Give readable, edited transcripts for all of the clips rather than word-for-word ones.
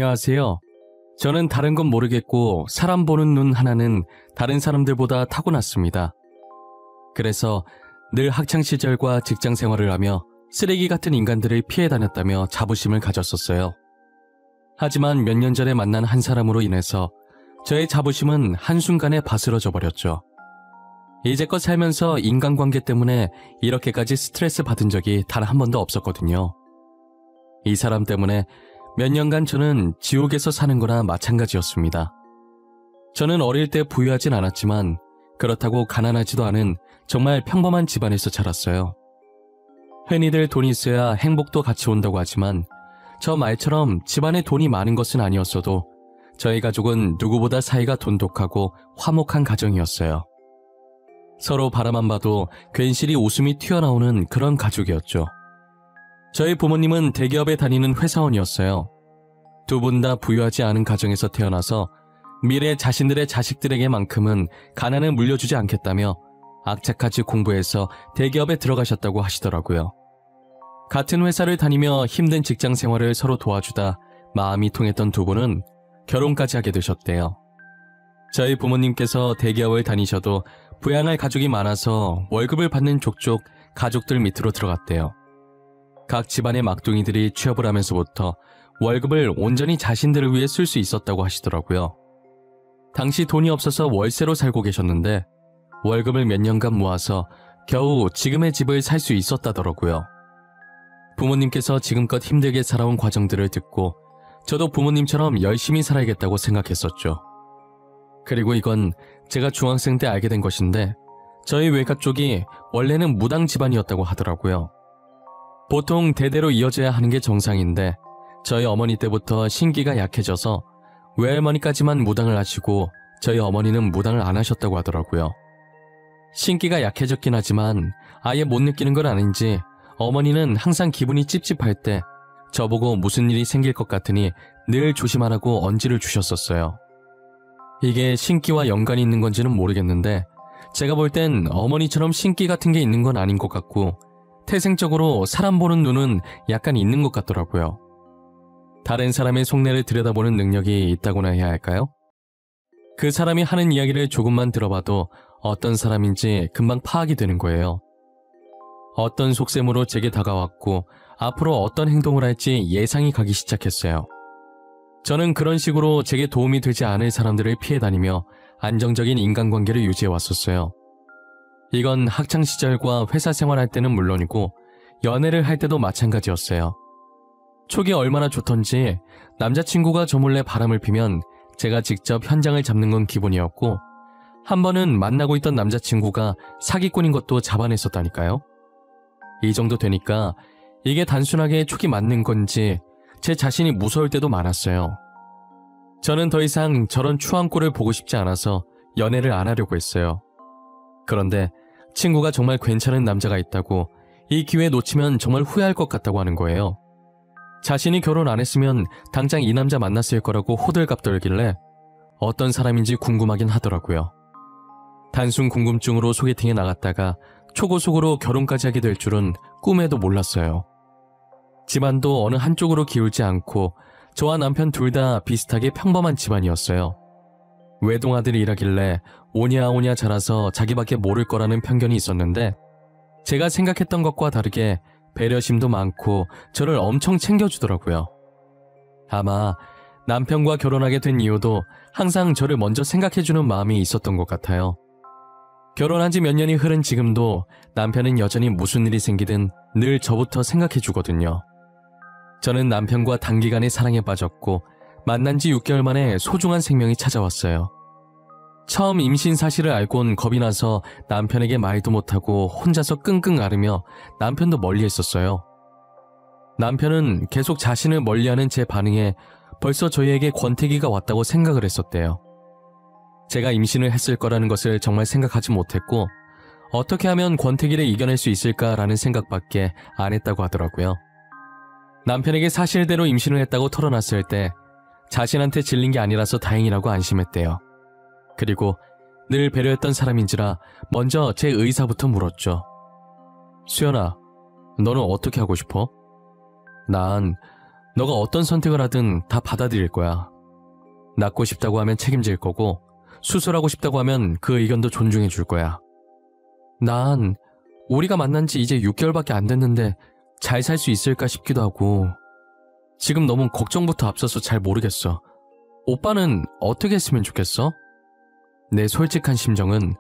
안녕하세요. 저는 다른 건 모르겠고 사람 보는 눈 하나는 다른 사람들보다 타고났습니다. 그래서 늘 학창시절과 직장 생활을 하며 쓰레기 같은 인간들을 피해 다녔다며 자부심을 가졌었어요. 하지만 몇 년 전에 만난 한 사람으로 인해서 저의 자부심은 한순간에 바스러져 버렸죠. 이제껏 살면서 인간관계 때문에 이렇게까지 스트레스 받은 적이 단 한 번도 없었거든요. 이 사람 때문에 몇 년간 저는 지옥에서 사는 거나 마찬가지였습니다. 저는 어릴 때 부유하진 않았지만 그렇다고 가난하지도 않은 정말 평범한 집안에서 자랐어요. 흔히들 돈이 있어야 행복도 같이 온다고 하지만 저 말처럼 집안에 돈이 많은 것은 아니었어도 저희 가족은 누구보다 사이가 돈독하고 화목한 가정이었어요. 서로 바라만 봐도 괜시리 웃음이 튀어나오는 그런 가족이었죠. 저희 부모님은 대기업에 다니는 회사원이었어요. 두 분 다 부유하지 않은 가정에서 태어나서 미래 자신들의 자식들에게만큼은 가난을 물려주지 않겠다며 악착같이 공부해서 대기업에 들어가셨다고 하시더라고요. 같은 회사를 다니며 힘든 직장 생활을 서로 도와주다 마음이 통했던 두 분은 결혼까지 하게 되셨대요. 저희 부모님께서 대기업을 다니셔도 부양할 가족이 많아서 월급을 받는 족족 가족들 밑으로 들어갔대요. 각 집안의 막둥이들이 취업을 하면서부터 월급을 온전히 자신들을 위해 쓸 수 있었다고 하시더라고요. 당시 돈이 없어서 월세로 살고 계셨는데 월급을 몇 년간 모아서 겨우 지금의 집을 살 수 있었다더라고요. 부모님께서 지금껏 힘들게 살아온 과정들을 듣고 저도 부모님처럼 열심히 살아야겠다고 생각했었죠. 그리고 이건 제가 중학생 때 알게 된 것인데 저희 외가 쪽이 원래는 무당 집안이었다고 하더라고요. 보통 대대로 이어져야 하는 게 정상인데 저희 어머니 때부터 신기가 약해져서 외할머니까지만 무당을 하시고 저희 어머니는 무당을 안 하셨다고 하더라고요. 신기가 약해졌긴 하지만 아예 못 느끼는 건 아닌지 어머니는 항상 기분이 찝찝할 때 저보고 무슨 일이 생길 것 같으니 늘 조심하라고 언지를 주셨었어요. 이게 신기와 연관이 있는 건지는 모르겠는데 제가 볼 땐 어머니처럼 신기 같은 게 있는 건 아닌 것 같고 태생적으로 사람 보는 눈은 약간 있는 것 같더라고요. 다른 사람의 속내를 들여다보는 능력이 있다고나 해야 할까요? 그 사람이 하는 이야기를 조금만 들어봐도 어떤 사람인지 금방 파악이 되는 거예요. 어떤 속셈으로 제게 다가왔고 앞으로 어떤 행동을 할지 예상이 가기 시작했어요. 저는 그런 식으로 제게 도움이 되지 않을 사람들을 피해 다니며 안정적인 인간관계를 유지해 왔었어요. 이건 학창시절과 회사 생활할 때는 물론이고 연애를 할 때도 마찬가지였어요. 초기 얼마나 좋던지 남자친구가 저 몰래 바람을 피면 제가 직접 현장을 잡는 건 기본이었고 한 번은 만나고 있던 남자친구가 사기꾼인 것도 잡아냈었다니까요. 이 정도 되니까 이게 단순하게 촉이 맞는 건지 제 자신이 무서울 때도 많았어요. 저는 더 이상 저런 추한 꼴을 보고 싶지 않아서 연애를 안 하려고 했어요. 그런데 친구가 정말 괜찮은 남자가 있다고 이 기회 놓치면 정말 후회할 것 같다고 하는 거예요. 자신이 결혼 안 했으면 당장 이 남자 만났을 거라고 호들갑 떨길래 어떤 사람인지 궁금하긴 하더라고요. 단순 궁금증으로 소개팅에 나갔다가 초고속으로 결혼까지 하게 될 줄은 꿈에도 몰랐어요. 집안도 어느 한쪽으로 기울지 않고 저와 남편 둘 다 비슷하게 평범한 집안이었어요. 외동아들이라길래 오냐오냐 자라서 자기밖에 모를 거라는 편견이 있었는데 제가 생각했던 것과 다르게 배려심도 많고 저를 엄청 챙겨주더라고요. 아마 남편과 결혼하게 된 이유도 항상 저를 먼저 생각해주는 마음이 있었던 것 같아요. 결혼한 지 몇 년이 흐른 지금도 남편은 여전히 무슨 일이 생기든 늘 저부터 생각해주거든요. 저는 남편과 단기간에 사랑에 빠졌고 만난 지 6개월 만에 소중한 생명이 찾아왔어요. 처음 임신 사실을 알곤 겁이 나서 남편에게 말도 못하고 혼자서 끙끙 앓으며 남편도 멀리했었어요. 남편은 계속 자신을 멀리하는 제 반응에 벌써 저희에게 권태기가 왔다고 생각을 했었대요. 제가 임신을 했을 거라는 것을 정말 생각하지 못했고 어떻게 하면 권태기를 이겨낼 수 있을까라는 생각밖에 안 했다고 하더라고요. 남편에게 사실대로 임신을 했다고 털어놨을 때 자신한테 질린 게 아니라서 다행이라고 안심했대요. 그리고 늘 배려했던 사람인지라 먼저 제 의사부터 물었죠. 수연아, 너는 어떻게 하고 싶어? 난 너가 어떤 선택을 하든 다 받아들일 거야. 낳고 싶다고 하면 책임질 거고 수술하고 싶다고 하면 그 의견도 존중해 줄 거야. 난 우리가 만난 지 이제 6개월밖에 안 됐는데 잘 살 수 있을까 싶기도 하고 지금 너무 걱정부터 앞서서 잘 모르겠어. 오빠는 어떻게 했으면 좋겠어? 내 솔직한 심정은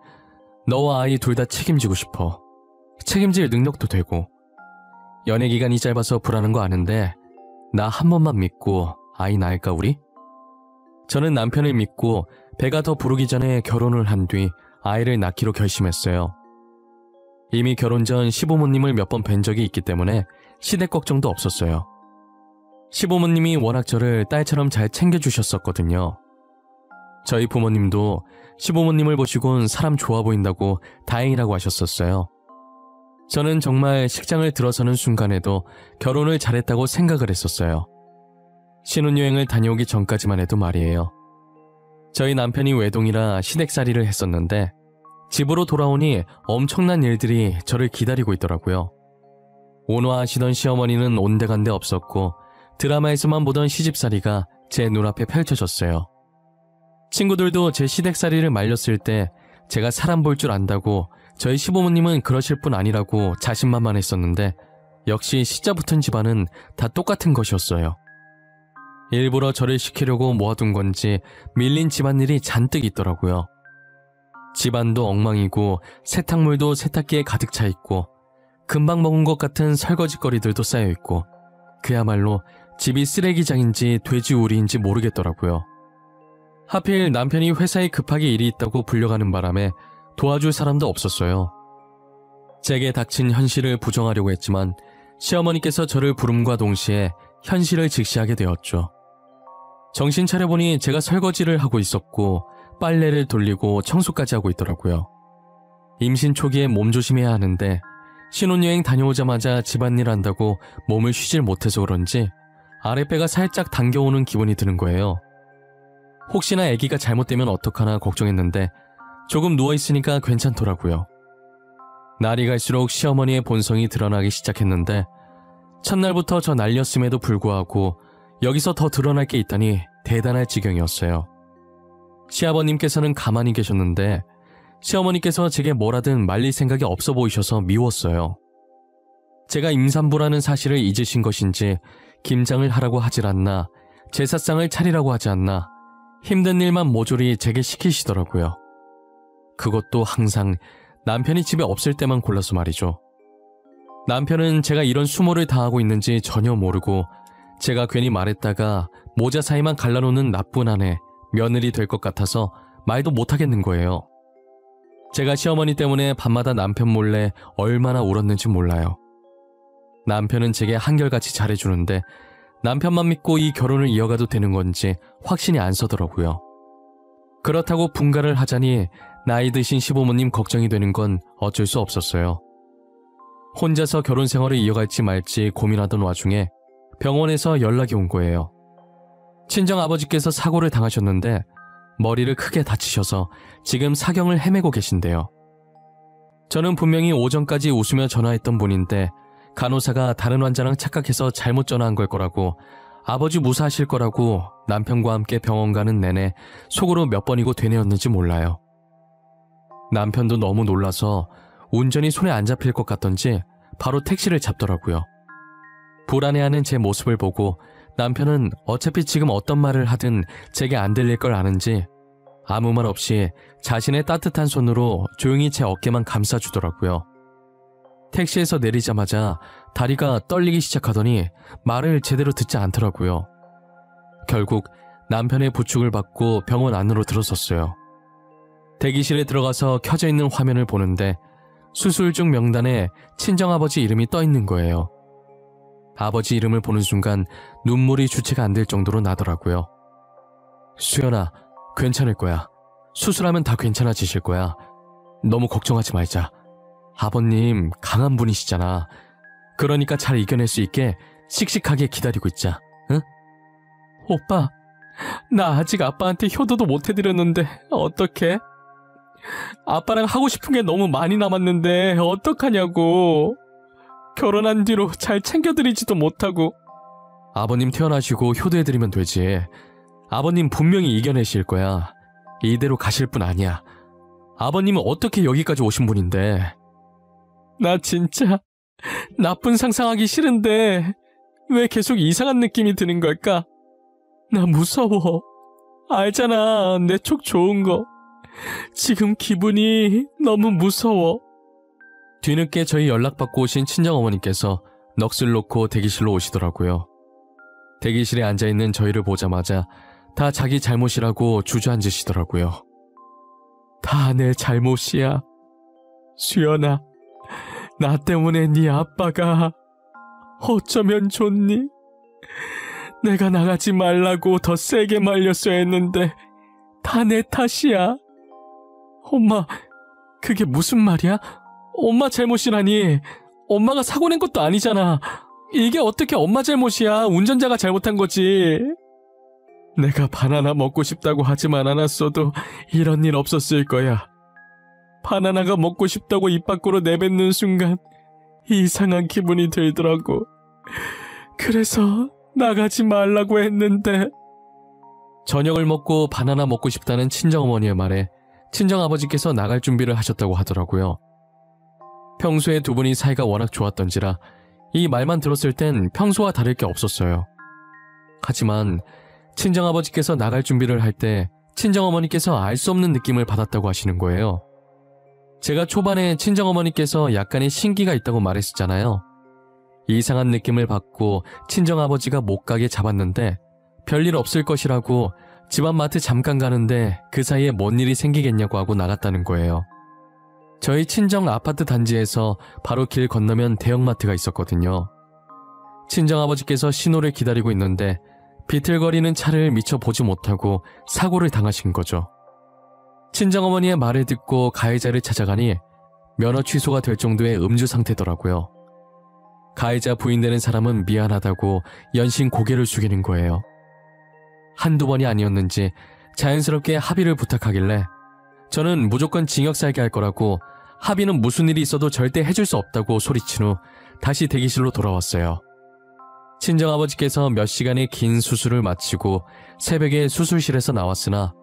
너와 아이 둘 다 책임지고 싶어. 책임질 능력도 되고. 연애 기간이 짧아서 불안한 거 아는데 나 한 번만 믿고 아이 낳을까 우리? 저는 남편을 믿고 배가 더 부르기 전에 결혼을 한 뒤 아이를 낳기로 결심했어요. 이미 결혼 전 시부모님을 몇 번 뵌 적이 있기 때문에 시댁 걱정도 없었어요. 시부모님이 워낙 저를 딸처럼 잘 챙겨주셨었거든요. 저희 부모님도 시부모님을 보시곤 사람 좋아 보인다고 다행이라고 하셨었어요. 저는 정말 식장을 들어서는 순간에도 결혼을 잘했다고 생각을 했었어요. 신혼여행을 다녀오기 전까지만 해도 말이에요. 저희 남편이 외동이라 시댁살이를 했었는데 집으로 돌아오니 엄청난 일들이 저를 기다리고 있더라고요. 온화하시던 시어머니는 온데간데 없었고 드라마에서만 보던 시집살이가 제 눈앞에 펼쳐졌어요. 친구들도 제 시댁살이를 말렸을 때 제가 사람 볼 줄 안다고 저희 시부모님은 그러실 분 아니라고 자신만만했었는데 역시 시자 붙은 집안은 다 똑같은 것이었어요. 일부러 저를 시키려고 모아둔 건지 밀린 집안일이 잔뜩 있더라고요. 집안도 엉망이고 세탁물도 세탁기에 가득 차 있고 금방 먹은 것 같은 설거지거리들도 쌓여 있고 그야말로 집이 쓰레기장인지 돼지우리인지 모르겠더라고요. 하필 남편이 회사에 급하게 일이 있다고 불려가는 바람에 도와줄 사람도 없었어요. 제게 닥친 현실을 부정하려고 했지만 시어머니께서 저를 부름과 동시에 현실을 직시하게 되었죠. 정신 차려보니 제가 설거지를 하고 있었고 빨래를 돌리고 청소까지 하고 있더라고요. 임신 초기에 몸조심해야 하는데 신혼여행 다녀오자마자 집안일 한다고 몸을 쉬질 못해서 그런지 아랫배가 살짝 당겨오는 기분이 드는 거예요. 혹시나 아기가 잘못되면 어떡하나 걱정했는데 조금 누워있으니까 괜찮더라고요. 날이 갈수록 시어머니의 본성이 드러나기 시작했는데 첫날부터 저 날렸음에도 불구하고 여기서 더 드러날 게 있다니 대단할 지경이었어요. 시아버님께서는 가만히 계셨는데 시어머니께서 제게 뭐라든 말릴 생각이 없어 보이셔서 미웠어요. 제가 임산부라는 사실을 잊으신 것인지 김장을 하라고 하질 않나 제사상을 차리라고 하지 않나 힘든 일만 모조리 제게 시키시더라고요. 그것도 항상 남편이 집에 없을 때만 골라서 말이죠. 남편은 제가 이런 수모를 당하고 있는지 전혀 모르고 제가 괜히 말했다가 모자 사이만 갈라놓는 나쁜 아내, 며느리 될 것 같아서 말도 못하겠는 거예요. 제가 시어머니 때문에 밤마다 남편 몰래 얼마나 울었는지 몰라요. 남편은 제게 한결같이 잘해주는데 남편만 믿고 이 결혼을 이어가도 되는 건지 확신이 안 서더라고요. 그렇다고 분가를 하자니 나이 드신 시부모님 걱정이 되는 건 어쩔 수 없었어요. 혼자서 결혼 생활을 이어갈지 말지 고민하던 와중에 병원에서 연락이 온 거예요. 친정아버지께서 사고를 당하셨는데 머리를 크게 다치셔서 지금 사경을 헤매고 계신데요. 저는 분명히 오전까지 웃으며 전화했던 분인데 간호사가 다른 환자랑 착각해서 잘못 전화한 걸 거라고 아버지 무사하실 거라고 남편과 함께 병원 가는 내내 속으로 몇 번이고 되뇌었는지 몰라요. 남편도 너무 놀라서 운전이 손에 안 잡힐 것 같던지 바로 택시를 잡더라고요. 불안해하는 제 모습을 보고 남편은 어차피 지금 어떤 말을 하든 제게 안 들릴 걸 아는지 아무 말 없이 자신의 따뜻한 손으로 조용히 제 어깨만 감싸주더라고요. 택시에서 내리자마자 다리가 떨리기 시작하더니 말을 제대로 듣지 않더라고요. 결국 남편의 부축을 받고 병원 안으로 들어섰어요. 대기실에 들어가서 켜져 있는 화면을 보는데 수술 중 명단에 친정아버지 이름이 떠 있는 거예요. 아버지 이름을 보는 순간 눈물이 주체가 안 될 정도로 나더라고요. 수연아, 괜찮을 거야. 수술하면 다 괜찮아지실 거야. 너무 걱정하지 말자. 아버님 강한 분이시잖아. 그러니까 잘 이겨낼 수 있게 씩씩하게 기다리고 있자. 응? 오빠, 나 아직 아빠한테 효도도 못 해드렸는데 어떡해? 아빠랑 하고 싶은 게 너무 많이 남았는데 어떡하냐고. 결혼한 뒤로 잘 챙겨드리지도 못하고. 아버님 퇴원하시고 효도해드리면 되지. 아버님 분명히 이겨내실 거야. 이대로 가실 분 아니야. 아버님은 어떻게 여기까지 오신 분인데. 나 진짜 나쁜 상상하기 싫은데 왜 계속 이상한 느낌이 드는 걸까? 나 무서워. 알잖아, 내 촉 좋은 거. 지금 기분이 너무 무서워. 뒤늦게 저희 연락받고 오신 친정어머니께서 넋을 놓고 대기실로 오시더라고요. 대기실에 앉아있는 저희를 보자마자 다 자기 잘못이라고 주저앉으시더라고요. 다 내 잘못이야. 수연아, 나 때문에 네 아빠가 어쩌면 좋니? 내가 나가지 말라고 더 세게 말렸어야 했는데 다 내 탓이야. 엄마, 그게 무슨 말이야? 엄마 잘못이라니. 엄마가 사고 낸 것도 아니잖아. 이게 어떻게 엄마 잘못이야. 운전자가 잘못한 거지. 내가 바나나 먹고 싶다고 하지만 않았어도 이런 일 없었을 거야. 바나나가 먹고 싶다고 입 밖으로 내뱉는 순간 이상한 기분이 들더라고. 그래서 나가지 말라고 했는데. 저녁을 먹고 바나나 먹고 싶다는 친정어머니의 말에 친정아버지께서 나갈 준비를 하셨다고 하더라고요. 평소에 두 분이 사이가 워낙 좋았던지라 이 말만 들었을 땐 평소와 다를 게 없었어요. 하지만 친정아버지께서 나갈 준비를 할 때 친정어머니께서 알 수 없는 느낌을 받았다고 하시는 거예요. 제가 초반에 친정어머니께서 약간의 신기가 있다고 말했었잖아요. 이상한 느낌을 받고 친정아버지가 못 가게 잡았는데 별일 없을 것이라고 집안 마트 잠깐 가는데 그 사이에 뭔 일이 생기겠냐고 하고 나갔다는 거예요. 저희 친정 아파트 단지에서 바로 길 건너면 대형마트가 있었거든요. 친정아버지께서 신호를 기다리고 있는데 비틀거리는 차를 미처 보지 못하고 사고를 당하신 거죠. 친정어머니의 말을 듣고 가해자를 찾아가니 면허 취소가 될 정도의 음주 상태더라고요. 가해자 부인되는 사람은 미안하다고 연신 고개를 숙이는 거예요. 한두 번이 아니었는지 자연스럽게 합의를 부탁하길래 저는 무조건 징역 살게 할 거라고 합의는 무슨 일이 있어도 절대 해줄 수 없다고 소리친 후 다시 대기실로 돌아왔어요. 친정아버지께서 몇 시간의 긴 수술을 마치고 새벽에 수술실에서 나왔으나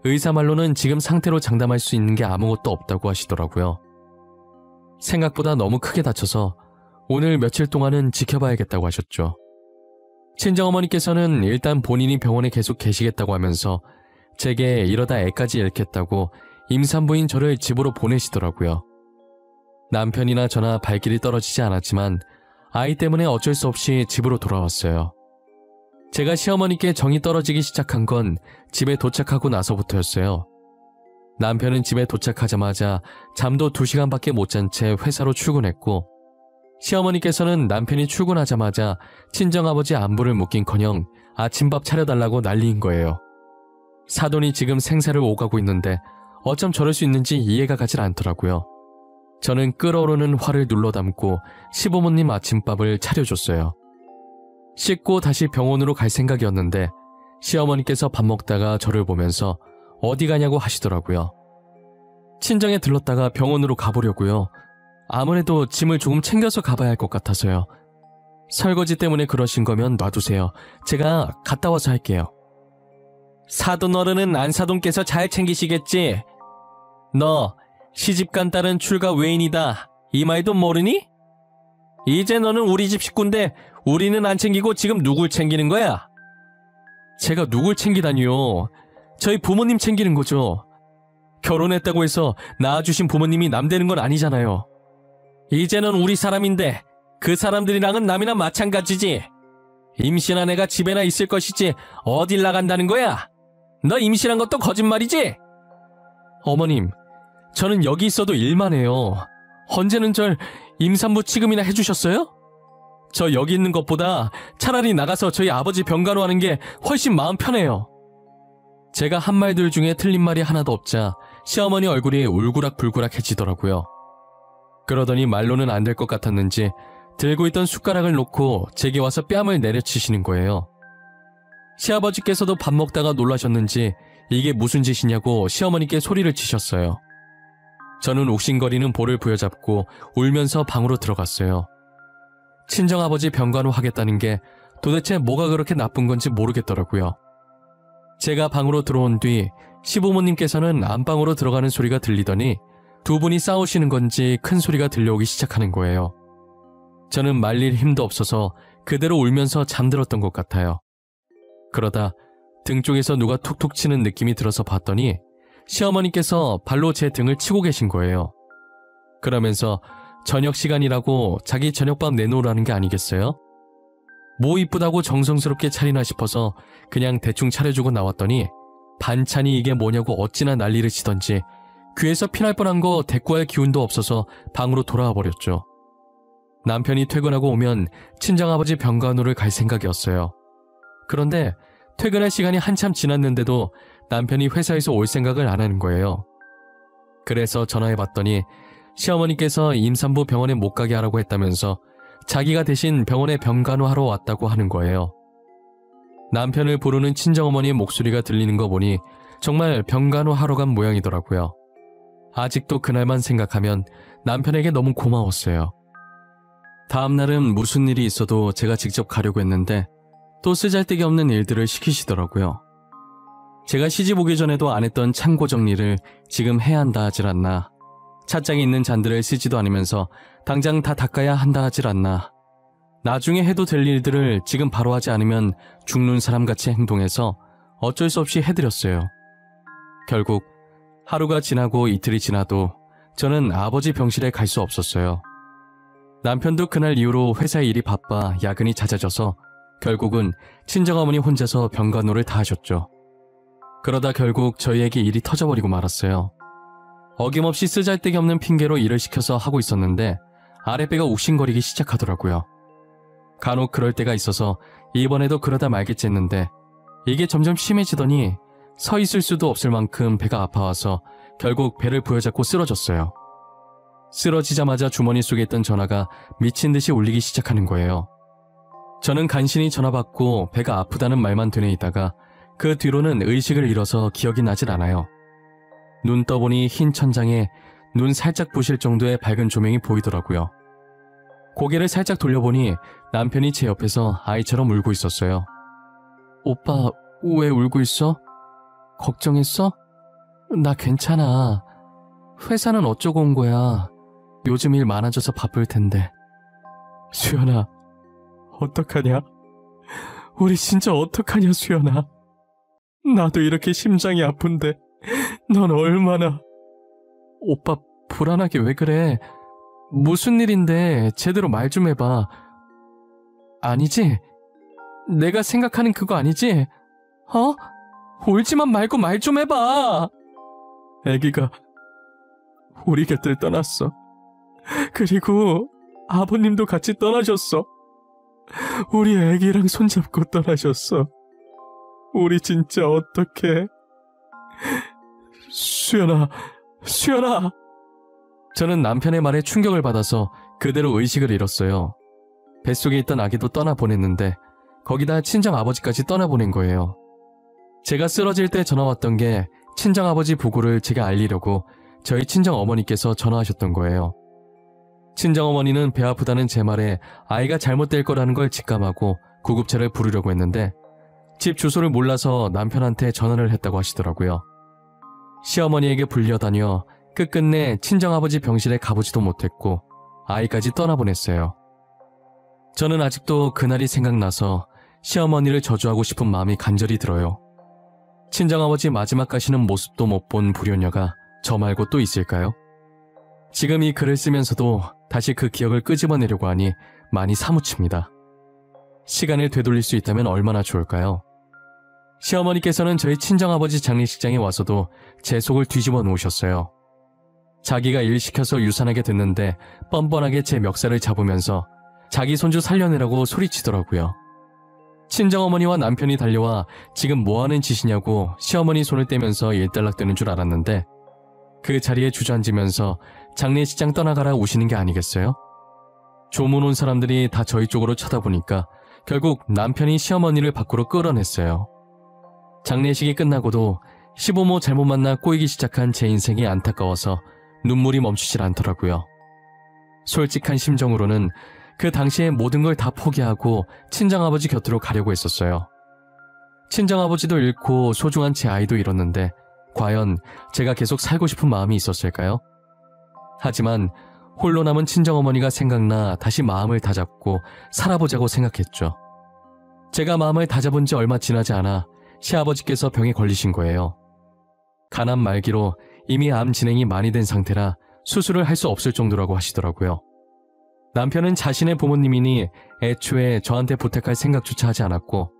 의사 말로는 지금 상태로 장담할 수 있는 게 아무것도 없다고 하시더라고요. 생각보다 너무 크게 다쳐서 오늘 며칠 동안은 지켜봐야겠다고 하셨죠. 친정어머니께서는 일단 본인이 병원에 계속 계시겠다고 하면서 제게 이러다 애까지 잃겠다고 임산부인 저를 집으로 보내시더라고요. 남편이나 저나 발길이 떨어지지 않았지만 아이 때문에 어쩔 수 없이 집으로 돌아왔어요. 제가 시어머니께 정이 떨어지기 시작한 건 집에 도착하고 나서부터였어요. 남편은 집에 도착하자마자 잠도 2시간밖에 못 잔 채 회사로 출근했고 시어머니께서는 남편이 출근하자마자 친정아버지 안부를 묻긴커녕 아침밥 차려달라고 난리인 거예요. 사돈이 지금 생사를 오가고 있는데 어쩜 저럴 수 있는지 이해가 가질 않더라고요. 저는 끓어오르는 화를 눌러 담고 시부모님 아침밥을 차려줬어요. 씻고 다시 병원으로 갈 생각이었는데 시어머니께서 밥 먹다가 저를 보면서 어디 가냐고 하시더라고요. 친정에 들렀다가 병원으로 가보려고요. 아무래도 짐을 조금 챙겨서 가봐야 할 것 같아서요. 설거지 때문에 그러신 거면 놔두세요. 제가 갔다 와서 할게요. 사돈 어른은 안사돈께서 잘 챙기시겠지? 너 시집간 딸은 출가 외인이다. 이 말도 모르니? 이제 너는 우리 집 식구인데 우리는 안 챙기고 지금 누굴 챙기는 거야? 제가 누굴 챙기다니요. 저희 부모님 챙기는 거죠. 결혼했다고 해서 낳아주신 부모님이 남 되는 건 아니잖아요. 이제는 우리 사람인데 그 사람들이랑은 남이나 마찬가지지. 임신한 애가 집에나 있을 것이지 어딜 나간다는 거야? 너 임신한 것도 거짓말이지? 어머님, 저는 여기 있어도 일만 해요. 언제는 절 임산부 취급이나 해주셨어요? 저 여기 있는 것보다 차라리 나가서 저희 아버지 병간호 하는 게 훨씬 마음 편해요. 제가 한 말들 중에 틀린 말이 하나도 없자 시어머니 얼굴이 울그락불그락해지더라고요. 그러더니 말로는 안 될 것 같았는지 들고 있던 숟가락을 놓고 제게 와서 뺨을 내려치시는 거예요. 시아버지께서도 밥 먹다가 놀라셨는지 이게 무슨 짓이냐고 시어머니께 소리를 치셨어요. 저는 욱신거리는 볼을 부여잡고 울면서 방으로 들어갔어요. 친정아버지 병간호 하겠다는 게 도대체 뭐가 그렇게 나쁜 건지 모르겠더라고요. 제가 방으로 들어온 뒤 시부모님께서는 안방으로 들어가는 소리가 들리더니 두 분이 싸우시는 건지 큰 소리가 들려오기 시작하는 거예요. 저는 말릴 힘도 없어서 그대로 울면서 잠들었던 것 같아요. 그러다 등 쪽에서 누가 툭툭 치는 느낌이 들어서 봤더니 시어머니께서 발로 제 등을 치고 계신 거예요. 그러면서 저녁 시간이라고 자기 저녁밥 내놓으라는 게 아니겠어요? 뭐 이쁘다고 정성스럽게 차리나 싶어서 그냥 대충 차려주고 나왔더니 반찬이 이게 뭐냐고 어찌나 난리를 치던지 귀에서 피날 뻔한 거 대꾸할 기운도 없어서 방으로 돌아와 버렸죠. 남편이 퇴근하고 오면 친정아버지 병간호를 갈 생각이었어요. 그런데 퇴근할 시간이 한참 지났는데도 남편이 회사에서 올 생각을 안 하는 거예요. 그래서 전화해봤더니 시어머니께서 임산부 병원에 못 가게 하라고 했다면서 자기가 대신 병원에 병간호하러 왔다고 하는 거예요. 남편을 부르는 친정어머니의 목소리가 들리는 거 보니 정말 병간호하러 간 모양이더라고요. 아직도 그날만 생각하면 남편에게 너무 고마웠어요. 다음 날은 무슨 일이 있어도 제가 직접 가려고 했는데 또 쓰잘데기 없는 일들을 시키시더라고요. 제가 시집 오기 전에도 안 했던 창고 정리를 지금 해야 한다 하질 않나. 찻장에 있는 잔들을 쓰지도 않으면서 당장 다 닦아야 한다 하질 않나. 나중에 해도 될 일들을 지금 바로 하지 않으면 죽는 사람같이 행동해서 어쩔 수 없이 해드렸어요. 결국 하루가 지나고 이틀이 지나도 저는 아버지 병실에 갈 수 없었어요. 남편도 그날 이후로 회사 일이 바빠 야근이 잦아져서 결국은 친정어머니 혼자서 병간호를 다 하셨죠. 그러다 결국 저희에게 일이 터져버리고 말았어요. 어김없이 쓰잘데기 없는 핑계로 일을 시켜서 하고 있었는데 아랫배가 욱신거리기 시작하더라고요. 간혹 그럴 때가 있어서 이번에도 그러다 말겠지 했는데 이게 점점 심해지더니 서 있을 수도 없을 만큼 배가 아파와서 결국 배를 부여잡고 쓰러졌어요. 쓰러지자마자 주머니 속에 있던 전화가 미친 듯이 울리기 시작하는 거예요. 저는 간신히 전화 받고 배가 아프다는 말만 되뇌이다가 그 뒤로는 의식을 잃어서 기억이 나질 않아요. 눈 떠보니 흰 천장에 눈 살짝 부실 정도의 밝은 조명이 보이더라고요. 고개를 살짝 돌려보니 남편이 제 옆에서 아이처럼 울고 있었어요. 오빠, 왜 울고 있어? 걱정했어? 나 괜찮아. 회사는 어쩌고 온 거야. 요즘 일 많아져서 바쁠 텐데. 수연아, 어떡하냐? 우리 진짜 어떡하냐, 수연아. 나도 이렇게 심장이 아픈데 넌 얼마나... 오빠 불안하게 왜 그래? 무슨 일인데 제대로 말 좀 해봐. 아니지? 내가 생각하는 그거 아니지? 어? 울지만 말고 말 좀 해봐. 아기가 우리 곁을 떠났어. 그리고 아버님도 같이 떠나셨어. 우리 아기랑 손잡고 떠나셨어. 우리 진짜 어떡해? 수연아, 수연아! 저는 남편의 말에 충격을 받아서 그대로 의식을 잃었어요. 뱃속에 있던 아기도 떠나보냈는데 거기다 친정아버지까지 떠나보낸 거예요. 제가 쓰러질 때 전화 왔던 게 친정아버지 부고를 제가 알리려고 저희 친정어머니께서 전화하셨던 거예요. 친정어머니는 배 아프다는 제 말에 아이가 잘못될 거라는 걸 직감하고 구급차를 부르려고 했는데 집 주소를 몰라서 남편한테 전화를 했다고 하시더라고요. 시어머니에게 불려다녀 끝끝내 친정아버지 병실에 가보지도 못했고 아이까지 떠나보냈어요. 저는 아직도 그날이 생각나서 시어머니를 저주하고 싶은 마음이 간절히 들어요. 친정아버지 마지막 가시는 모습도 못 본 불효녀가 저 말고 또 있을까요? 지금 이 글을 쓰면서도 다시 그 기억을 끄집어내려고 하니 많이 사무칩니다. 시간을 되돌릴 수 있다면 얼마나 좋을까요? 시어머니께서는 저희 친정아버지 장례식장에 와서도 제 속을 뒤집어 놓으셨어요. 자기가 일 시켜서 유산하게 됐는데 뻔뻔하게 제 멱살을 잡으면서 자기 손주 살려내라고 소리치더라고요. 친정어머니와 남편이 달려와 지금 뭐하는 짓이냐고 시어머니 손을 떼면서 일단락되는 줄 알았는데 그 자리에 주저앉으면서 장례식장 떠나가라 우시는 게 아니겠어요? 조문 온 사람들이 다 저희 쪽으로 쳐다보니까 결국 남편이 시어머니를 밖으로 끌어냈어요. 장례식이 끝나고도 시부모 잘못 만나 꼬이기 시작한 제 인생이 안타까워서 눈물이 멈추질 않더라고요. 솔직한 심정으로는 그 당시에 모든 걸 다 포기하고 친정아버지 곁으로 가려고 했었어요. 친정아버지도 잃고 소중한 제 아이도 잃었는데 과연 제가 계속 살고 싶은 마음이 있었을까요? 하지만 홀로 남은 친정어머니가 생각나 다시 마음을 다잡고 살아보자고 생각했죠. 제가 마음을 다잡은 지 얼마 지나지 않아 시아버지께서 병에 걸리신 거예요. 간암 말기로 이미 암 진행이 많이 된 상태라 수술을 할 수 없을 정도라고 하시더라고요. 남편은 자신의 부모님이니 애초에 저한테 부탁할 생각조차 하지 않았고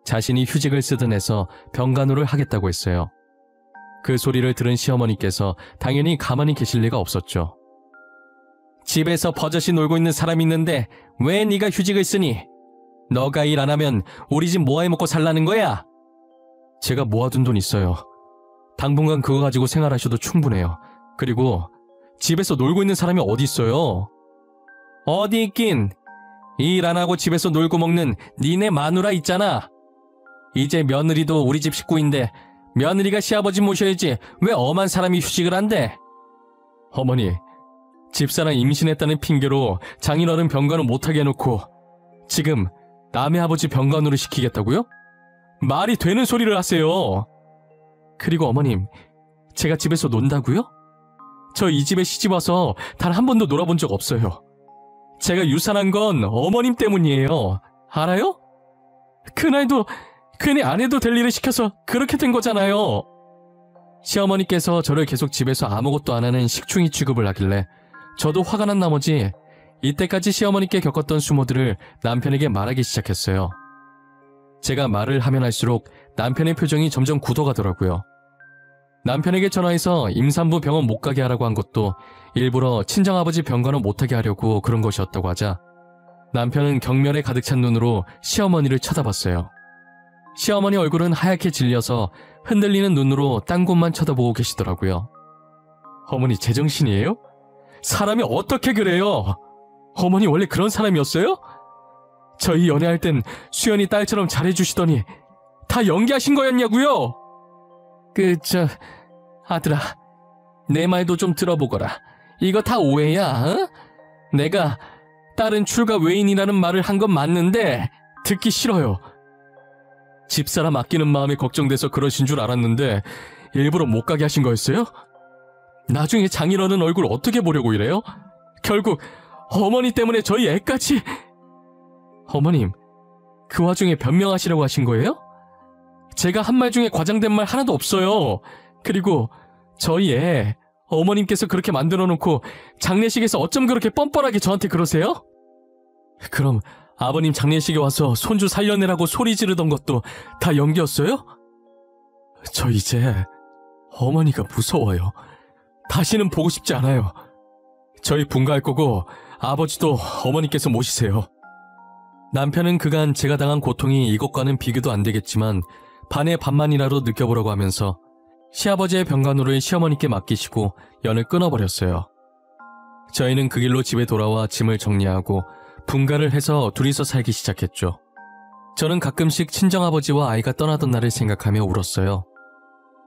자신이 휴직을 쓰든 해서 병간호를 하겠다고 했어요. 그 소리를 들은 시어머니께서 당연히 가만히 계실 리가 없었죠. 집에서 버젓이 놀고 있는 사람이 있는데 왜 네가 휴직을 쓰니? 너가 일 안 하면 우리 집 뭐 해먹고 살라는 거야? 제가 모아둔 돈 있어요. 당분간 그거 가지고 생활하셔도 충분해요. 그리고 집에서 놀고 있는 사람이 어디 있어요? 어디 있긴. 일 안 하고 집에서 놀고 먹는 니네 마누라 있잖아. 이제 며느리도 우리 집 식구인데 며느리가 시아버지 모셔야지 왜 엄한 사람이 휴직을 한대? 어머니, 집사람 임신했다는 핑계로 장인어른 병간호 못하게 해놓고 지금 남의 아버지 병간호를 시키겠다고요? 말이 되는 소리를 하세요. 그리고 어머님, 제가 집에서 논다고요? 저 이 집에 시집와서 단 한 번도 놀아본 적 없어요. 제가 유산한 건 어머님 때문이에요. 알아요? 그날도 괜히 안 해도 될 일을 시켜서 그렇게 된 거잖아요. 시어머니께서 저를 계속 집에서 아무것도 안 하는 식충이 취급을 하길래 저도 화가 난 나머지 이때까지 시어머니께 겪었던 수모들을 남편에게 말하기 시작했어요. 제가 말을 하면 할수록 남편의 표정이 점점 굳어가더라고요. 남편에게 전화해서 임산부 병원 못 가게 하라고 한 것도 일부러 친정아버지 병간호 못하게 하려고 그런 것이었다고 하자 남편은 경멸에 가득 찬 눈으로 시어머니를 쳐다봤어요. 시어머니 얼굴은 하얗게 질려서 흔들리는 눈으로 딴 곳만 쳐다보고 계시더라고요. 어머니 제정신이에요? 사람이 어떻게 그래요? 어머니 원래 그런 사람이었어요? 저희 연애할 땐 수연이 딸처럼 잘해주시더니 다 연기하신 거였냐고요? 아들아, 내 말도 좀 들어보거라. 이거 다 오해야, 어? 내가 딸은 출가 외인이라는 말을 한 건 맞는데 듣기 싫어요. 집사람 아끼는 마음이 걱정돼서 그러신 줄 알았는데 일부러 못 가게 하신 거였어요? 나중에 장인어른 얼굴 어떻게 보려고 이래요? 결국 어머니 때문에 저희 애까지... 어머님, 그 와중에 변명하시려고 하신 거예요? 제가 한 말 중에 과장된 말 하나도 없어요. 그리고 저희 애 어머님께서 그렇게 만들어 놓고 장례식에서 어쩜 그렇게 뻔뻔하게 저한테 그러세요? 그럼 아버님 장례식에 와서 손주 살려내라고 소리 지르던 것도 다 연기였어요? 저 이제 어머니가 무서워요. 다시는 보고 싶지 않아요. 저희 분가할 거고 아버지도 어머니께서 모시세요. 남편은 그간 제가 당한 고통이 이것과는 비교도 안 되겠지만 반의 반만이라도 느껴보라고 하면서 시아버지의 병간호를 시어머니께 맡기시고 연을 끊어버렸어요. 저희는 그 길로 집에 돌아와 짐을 정리하고 분가를 해서 둘이서 살기 시작했죠. 저는 가끔씩 친정아버지와 아이가 떠나던 날을 생각하며 울었어요.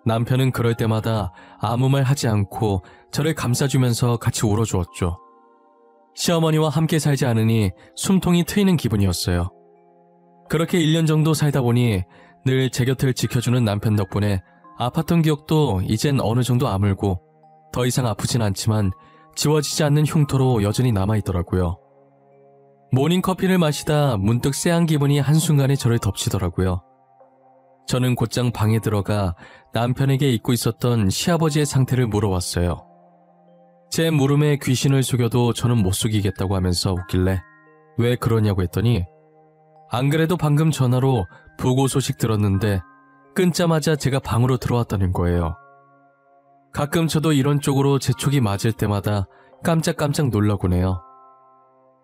남편은 그럴 때마다 아무 말 하지 않고 저를 감싸주면서 같이 울어주었죠. 시어머니와 함께 살지 않으니 숨통이 트이는 기분이었어요. 그렇게 1년 정도 살다 보니 늘 제 곁을 지켜주는 남편 덕분에 아팠던 기억도 이젠 어느 정도 아물고 더 이상 아프진 않지만 지워지지 않는 흉터로 여전히 남아있더라고요. 모닝커피를 마시다 문득 쎄한 기분이 한순간에 저를 덮치더라고요. 저는 곧장 방에 들어가 남편에게 잊고 있었던 시아버지의 상태를 물어왔어요. 제 물음에 귀신을 속여도 저는 못 속이겠다고 하면서 웃길래 왜 그러냐고 했더니 안 그래도 방금 전화로 부고 소식 들었는데 끊자마자 제가 방으로 들어왔다는 거예요. 가끔 저도 이런 쪽으로 제 촉이 맞을 때마다 깜짝깜짝 놀라곤 해요.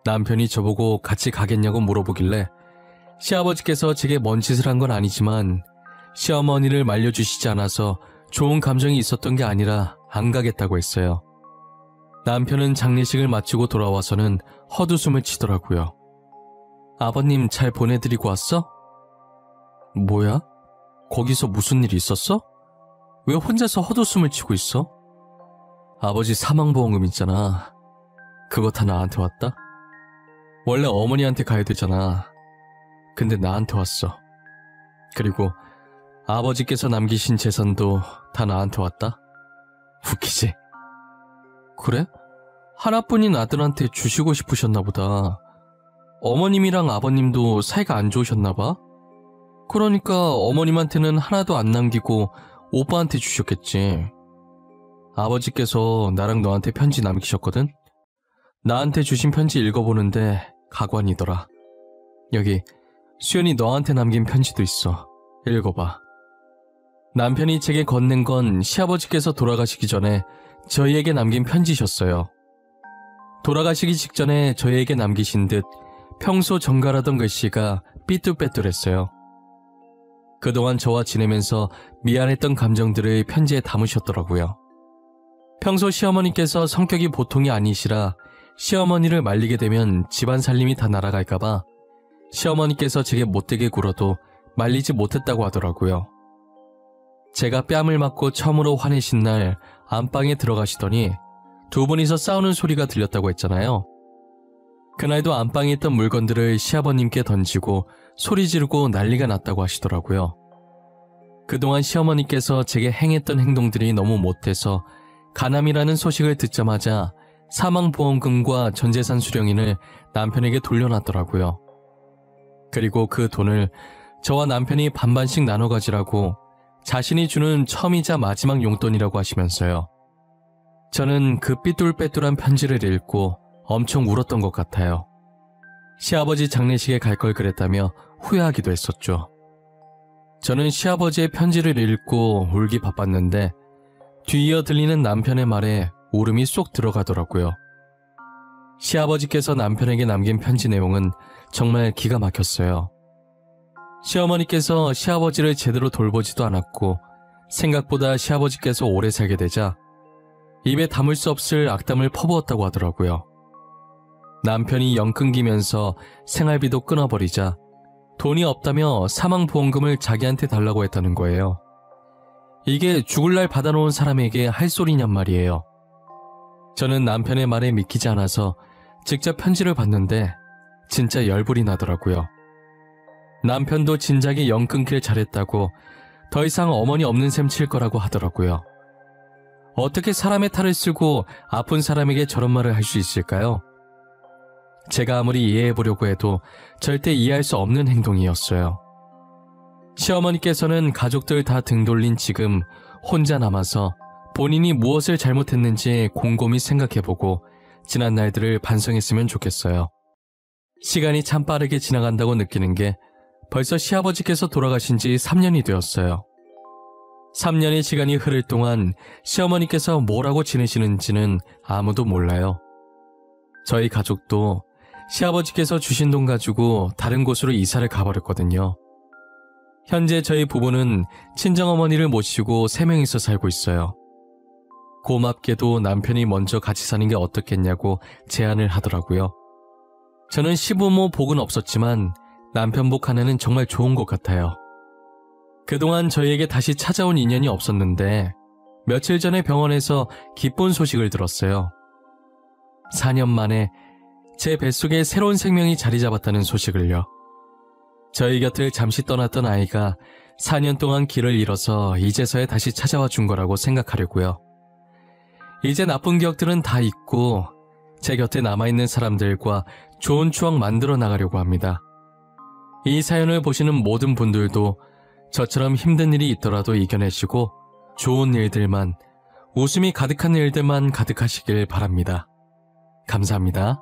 남편이 저보고 같이 가겠냐고 물어보길래 시아버지께서 제게 뭔 짓을 한 건 아니지만 시어머니를 말려주시지 않아서 좋은 감정이 있었던 게 아니라 안 가겠다고 했어요. 남편은 장례식을 마치고 돌아와서는 헛웃음을 치더라고요. 아버님 잘 보내드리고 왔어? 뭐야? 거기서 무슨 일 있었어? 왜 혼자서 헛웃음을 치고 있어? 아버지 사망보험금 있잖아. 그거 다 나한테 왔다? 원래 어머니한테 가야 되잖아. 근데 나한테 왔어. 그리고 아버지께서 남기신 재산도 다 나한테 왔다? 웃기지? 그래? 하나뿐인 아들한테 주시고 싶으셨나 보다. 어머님이랑 아버님도 사이가 안 좋으셨나 봐? 그러니까 어머님한테는 하나도 안 남기고 오빠한테 주셨겠지. 아버지께서 나랑 너한테 편지 남기셨거든? 나한테 주신 편지 읽어보는데 가관이더라. 여기 수연이 너한테 남긴 편지도 있어. 읽어봐. 남편이 제게 건넨 건 시아버지께서 돌아가시기 전에 저희에게 남긴 편지셨어요. 돌아가시기 직전에 저희에게 남기신 듯 평소 정갈하던 글씨가 삐뚤빼뚤했어요. 그동안 저와 지내면서 미안했던 감정들을 편지에 담으셨더라고요. 평소 시어머니께서 성격이 보통이 아니시라 시어머니를 말리게 되면 집안 살림이 다 날아갈까봐 시어머니께서 제게 못되게 굴어도 말리지 못했다고 하더라고요. 제가 뺨을 맞고 처음으로 화내신 날 안방에 들어가시더니 두 분이서 싸우는 소리가 들렸다고 했잖아요. 그날도 안방에 있던 물건들을 시아버님께 던지고 소리 지르고 난리가 났다고 하시더라고요. 그동안 시어머니께서 제게 행했던 행동들이 너무 못해서 가남이라는 소식을 듣자마자 사망보험금과 전재산 수령인을 남편에게 돌려놨더라고요. 그리고 그 돈을 저와 남편이 반반씩 나눠 가지라고 자신이 주는 처음이자 마지막 용돈이라고 하시면서요. 저는 그 삐뚤빼뚤한 편지를 읽고 엄청 울었던 것 같아요. 시아버지 장례식에 갈 걸 그랬다며 후회하기도 했었죠. 저는 시아버지의 편지를 읽고 울기 바빴는데 뒤이어 들리는 남편의 말에 울음이 쏙 들어가더라고요. 시아버지께서 남편에게 남긴 편지 내용은 정말 기가 막혔어요. 시어머니께서 시아버지를 제대로 돌보지도 않았고 생각보다 시아버지께서 오래 살게 되자 입에 담을 수 없을 악담을 퍼부었다고 하더라고요. 남편이 영 끊기면서 생활비도 끊어버리자 돈이 없다며 사망보험금을 자기한테 달라고 했다는 거예요. 이게 죽을 날 받아놓은 사람에게 할 소리냔 말이에요. 저는 남편의 말에 믿기지 않아서 직접 편지를 봤는데 진짜 열불이 나더라고요. 남편도 진작에 영 끊길 잘했다고 더 이상 어머니 없는 셈 칠 거라고 하더라고요. 어떻게 사람의 탈을 쓰고 아픈 사람에게 저런 말을 할 수 있을까요? 제가 아무리 이해해보려고 해도 절대 이해할 수 없는 행동이었어요. 시어머니께서는 가족들 다 등 돌린 지금 혼자 남아서 본인이 무엇을 잘못했는지 곰곰이 생각해보고 지난 날들을 반성했으면 좋겠어요. 시간이 참 빠르게 지나간다고 느끼는 게 벌써 시아버지께서 돌아가신 지 3년이 되었어요. 3년의 시간이 흐를 동안 시어머니께서 뭐라고 지내시는지는 아무도 몰라요. 저희 가족도 시아버지께서 주신 돈 가지고 다른 곳으로 이사를 가버렸거든요. 현재 저희 부부는 친정어머니를 모시고 3명이서 살고 있어요. 고맙게도 남편이 먼저 같이 사는 게 어떻겠냐고 제안을 하더라고요. 저는 시부모 복은 없었지만 남편 복 하나는 정말 좋은 것 같아요. 그동안 저희에게 다시 찾아온 인연이 없었는데 며칠 전에 병원에서 기쁜 소식을 들었어요. 4년 만에 제 뱃속에 새로운 생명이 자리 잡았다는 소식을요. 저희 곁을 잠시 떠났던 아이가 4년 동안 길을 잃어서 이제서야 다시 찾아와 준 거라고 생각하려고요. 이제 나쁜 기억들은 다 잊고 제 곁에 남아있는 사람들과 좋은 추억 만들어 나가려고 합니다. 이 사연을 보시는 모든 분들도 저처럼 힘든 일이 있더라도 이겨내시고 좋은 일들만, 웃음이 가득한 일들만 가득하시길 바랍니다. 감사합니다.